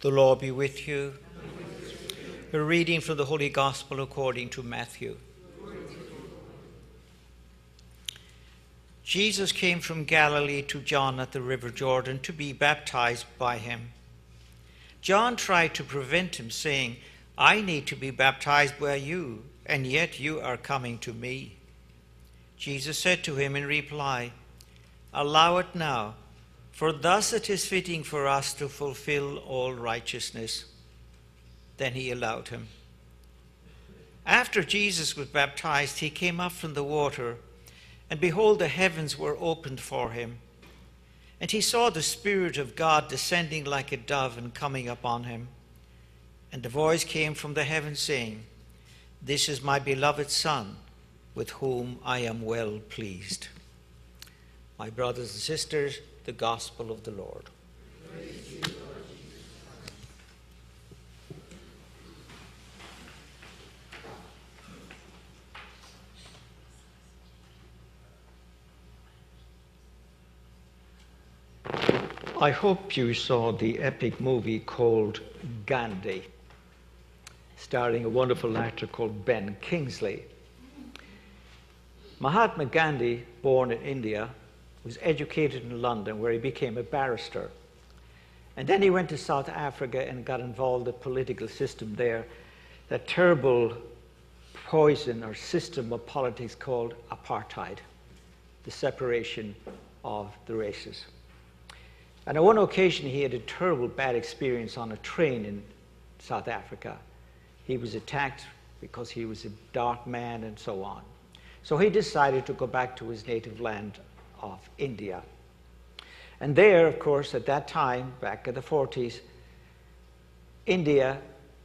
The Lord be with you. A reading from the Holy Gospel according to Matthew. Jesus came from Galilee to John at the river Jordan to be baptized by him. John tried to prevent him, saying, "I need to be baptized by you, and yet you are coming to me." Jesus said to him in reply, "Allow it now, for thus it is fitting for us to fulfill all righteousness." Then he allowed him. After Jesus was baptized, he came up from the water, and behold, the heavens were opened for him. And he saw the Spirit of God descending like a dove and coming upon him. And a voice came from the heavens saying, "This is my beloved Son, with whom I am well pleased." My brothers and sisters, the Gospel of the Lord. Praise you, Lord Jesus. I hope you saw the epic movie called Gandhi, starring a wonderful actor called Ben Kingsley. Mahatma Gandhi, born in India, was educated in London, where he became a barrister. And then he went to South Africa and got involved in the political system there, that terrible poison or system of politics called apartheid, the separation of the races. And on one occasion, he had a terrible bad experience on a train in South Africa. He was attacked because he was a dark man and so on. So he decided to go back to his native land of India. And there, of course, at that time, back in the 40s, India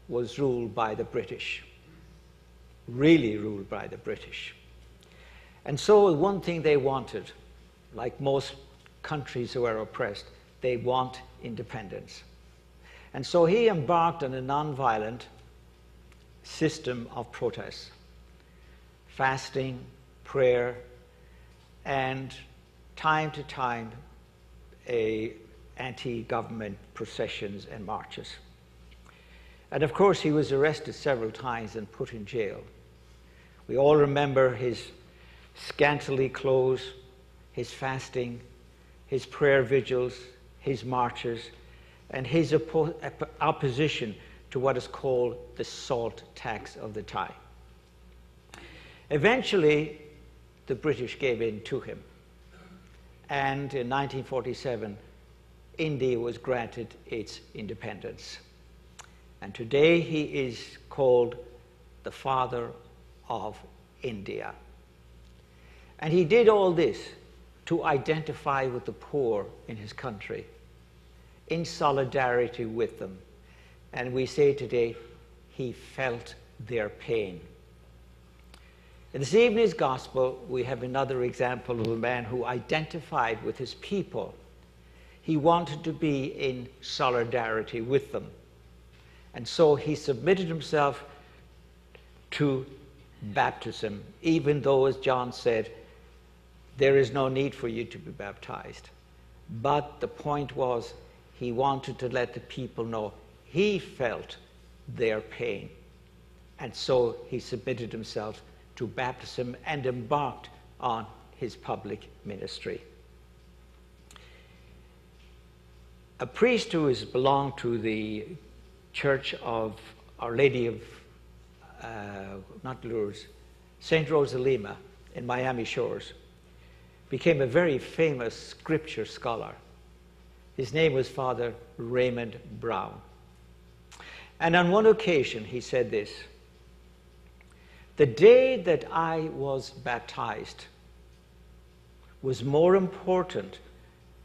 was ruled by the British, really ruled by the British. And so one thing they wanted, like most countries who are oppressed, they want independence. And so he embarked on a nonviolent system of protests, fasting, prayer, and time to time anti-government processions and marches. And of course he was arrested several times and put in jail. We all remember his scantily clothes, his fasting, his prayer vigils, his marches, and his opposition to what is called the salt tax of the time. Eventually, the British gave in to him. And in 1947, India was granted its independence. And today he is called the father of India. And he did all this to identify with the poor in his country, in solidarity with them. And we say today, he felt their pain. In this evening's gospel, we have another example of a man who identified with his people. He wanted to be in solidarity with them. And so he submitted himself to baptism, even though, as John said, there is no need for you to be baptized. But the point was, he wanted to let the people know he felt their pain. And so he submitted himself to baptism and embarked on his public ministry. A priest who has belonged to the Church of Our Lady of, not Lourdes, St. Rosa Lima in Miami Shores, became a very famous scripture scholar. His name was Father Raymond Brown. And on one occasion he said this: "The day that I was baptized was more important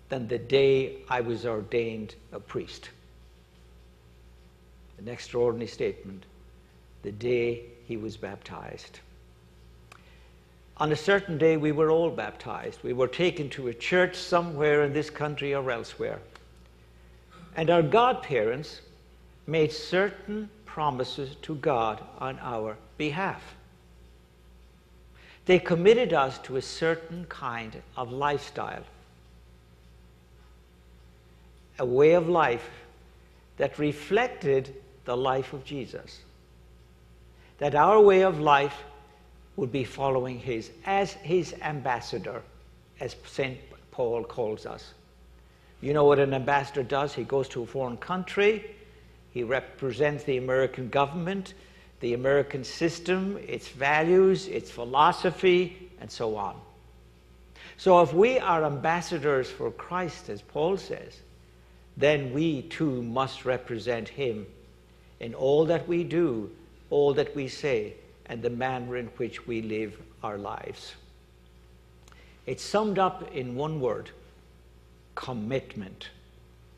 than the day I was ordained a priest." An extraordinary statement. The day he was baptized. On a certain day, we were all baptized. We were taken to a church somewhere in this country or elsewhere. And our godparents made certain promises to God on our behalf. They committed us to a certain kind of lifestyle, a way of life that reflected the life of Jesus. That our way of life would be following his, as his ambassador, as St. Paul calls us. You know what an ambassador does? He goes to a foreign country, he represents the American government, the American system, its values, its philosophy, and so on. So if we are ambassadors for Christ, as Paul says, then we too must represent him in all that we do, all that we say, and the manner in which we live our lives. It's summed up in one word: commitment.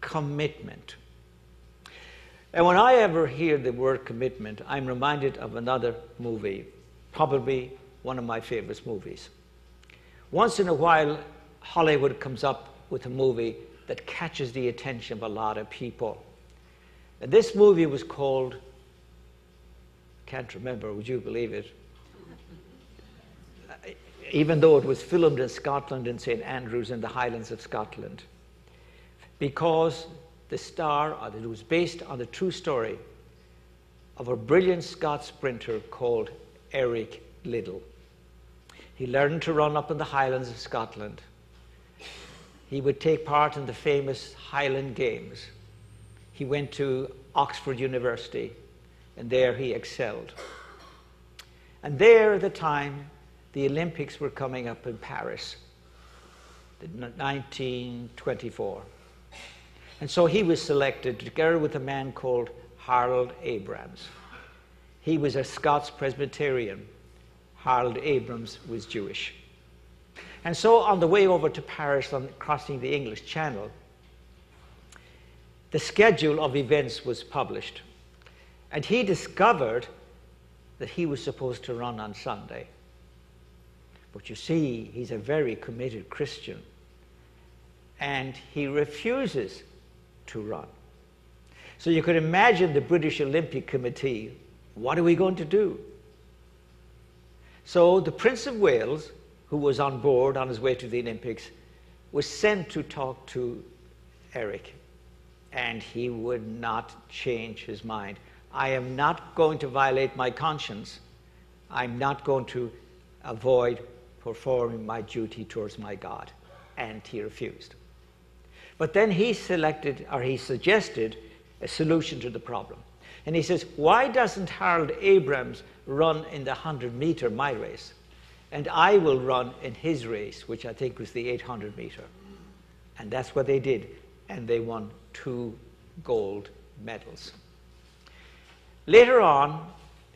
Commitment. And when I ever hear the word commitment, I'm reminded of another movie, probably one of my favorite movies. Once in a while, Hollywood comes up with a movie that catches the attention of a lot of people. And this movie was called, can't remember, would you believe it? Even though it was filmed in Scotland, in St. Andrews in the Highlands of Scotland. Because the star, or it was based on the true story of a brilliant Scots sprinter called Eric Liddell. He learned to run up in the Highlands of Scotland. He would take part in the famous Highland Games. He went to Oxford University, and there he excelled. And there at the time, the Olympics were coming up in Paris, 1924. And so he was selected together with a man called Harold Abrams. He was a Scots Presbyterian. Harold Abrams was Jewish. And so on the way over to Paris, on crossing the English Channel, the schedule of events was published. And he discovered that he was supposed to run on Sunday. But you see, he's a very committed Christian. And he refuses to run. So you could imagine the British Olympic Committee, what are we going to do? So the Prince of Wales, who was on board on his way to the Olympics, was sent to talk to Eric. And he would not change his mind. I am not going to violate my conscience. I'm not going to avoid performing my duty towards my God. And he refused. But then he suggested a solution to the problem. And he says, why doesn't Harold Abrams run in the 100-meter, my race? And I will run in his race, which I think was the 800-meter. And that's what they did. And they won 2 gold medals. Later on,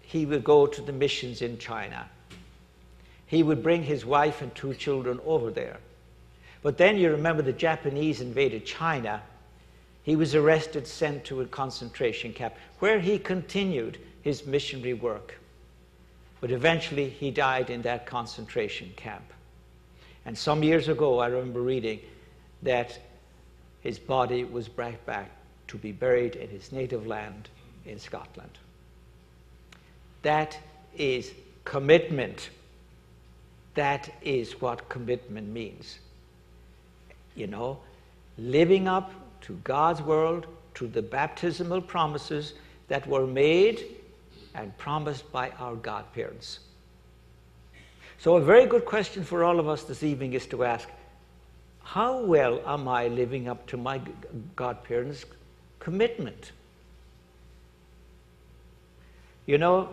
he would go to the missions in China. He would bring his wife and 2 children over there. But then you remember the Japanese invaded China. He was arrested, sent to a concentration camp, where he continued his missionary work. But eventually he died in that concentration camp. And some years ago, I remember reading that his body was brought back to be buried in his native land in Scotland. That is commitment. That is what commitment means. You know, living up to God's word, to the baptismal promises that were made and promised by our godparents. So a very good question for all of us this evening is to ask, how well am I living up to my godparents' commitment? You know,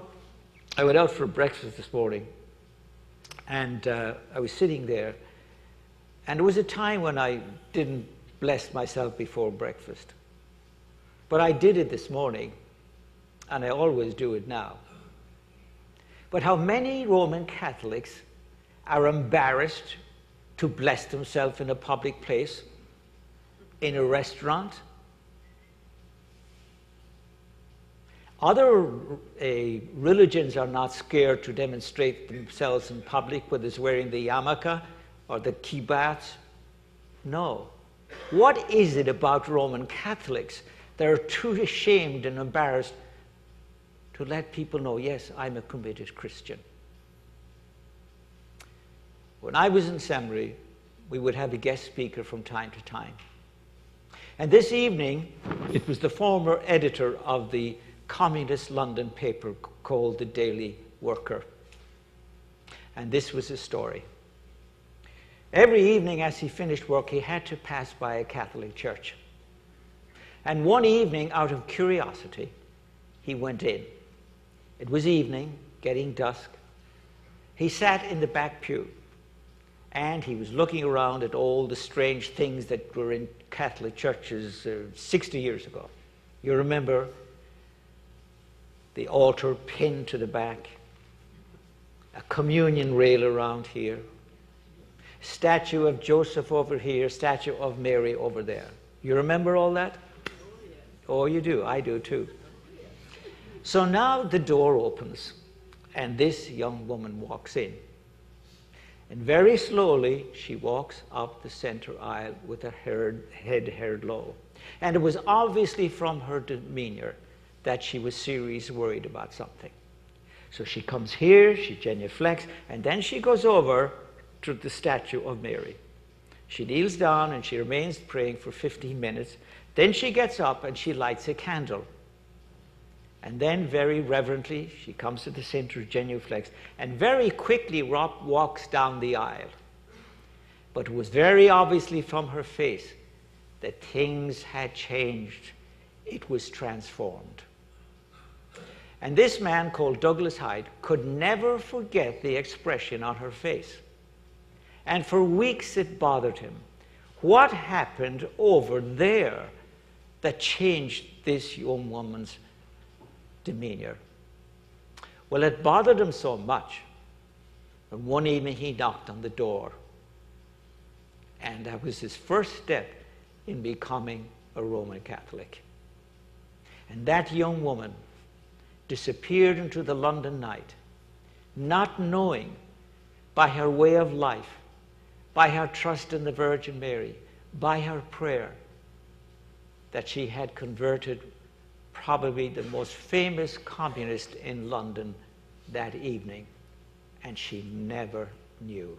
I went out for breakfast this morning, and I was sitting there, and there was a time when I didn't bless myself before breakfast. But I did it this morning, and I always do it now. But how many Roman Catholics are embarrassed to bless themselves in a public place, in a restaurant? Other religions are not scared to demonstrate themselves in public, whether it's wearing the yarmulke or the kibbutz. No. What is it about Roman Catholics that are too ashamed and embarrassed to let people know, yes, I'm a committed Christian? When I was in seminary, we would have a guest speaker from time to time. And this evening, it was the former editor of the communist London paper called the Daily Worker. And this was his story. Every evening as he finished work, he had to pass by a Catholic church. And one evening, out of curiosity, he went in. It was evening, getting dusk. He sat in the back pew, and he was looking around at all the strange things that were in Catholic churches 60 years ago. You remember the altar pinned to the back, a communion rail around here, statue of Joseph over here, statue of Mary over there. You remember all that? Oh, you do. I do too. So now the door opens, and this young woman walks in. And very slowly, she walks up the center aisle with her head held low. And it was obviously from her demeanor that she was seriously worried about something. So she comes here, she genuflects, and then she goes over to the statue of Mary. She kneels down and she remains praying for 15 minutes. Then she gets up and she lights a candle. And then very reverently, she comes to the center, genuflects, and very quickly walks down the aisle. But it was very obviously from her face that things had changed. It was transformed. And this man called Douglas Hyde could never forget the expression on her face. And for weeks it bothered him. What happened over there that changed this young woman's demeanor? Well, it bothered him so much that one evening he knocked on the door. And that was his first step in becoming a Roman Catholic. And that young woman disappeared into the London night, not knowing by her way of life, by her trust in the Virgin Mary, by her prayer, that she had converted probably the most famous communist in London that evening, and she never knew.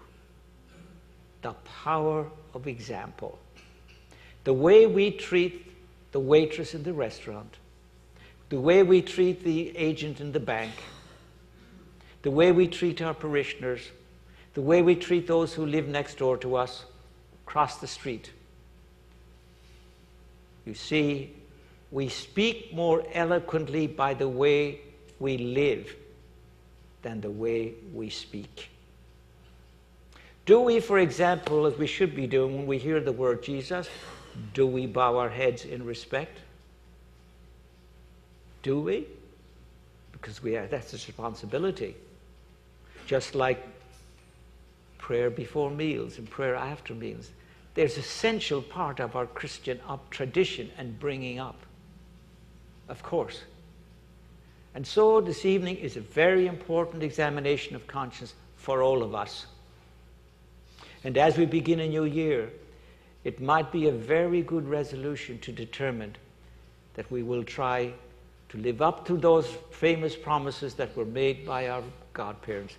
The power of example. The way we treat the waitress in the restaurant, the way we treat the agent in the bank, the way we treat our parishioners, the way we treat those who live next door to us, across the street. You see, we speak more eloquently by the way we live than the way we speak. Do we, for example, as we should be doing when we hear the word Jesus, do we bow our heads in respect? Do we? Because that's a responsibility. Just like prayer before meals and prayer after meals. There's an essential part of our Christian tradition and bringing up, of course. And so this evening is a very important examination of conscience for all of us. And as we begin a new year, it might be a very good resolution to determine that we will try to live up to those famous promises that were made by our godparents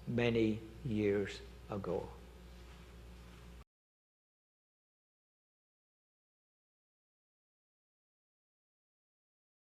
many years ago.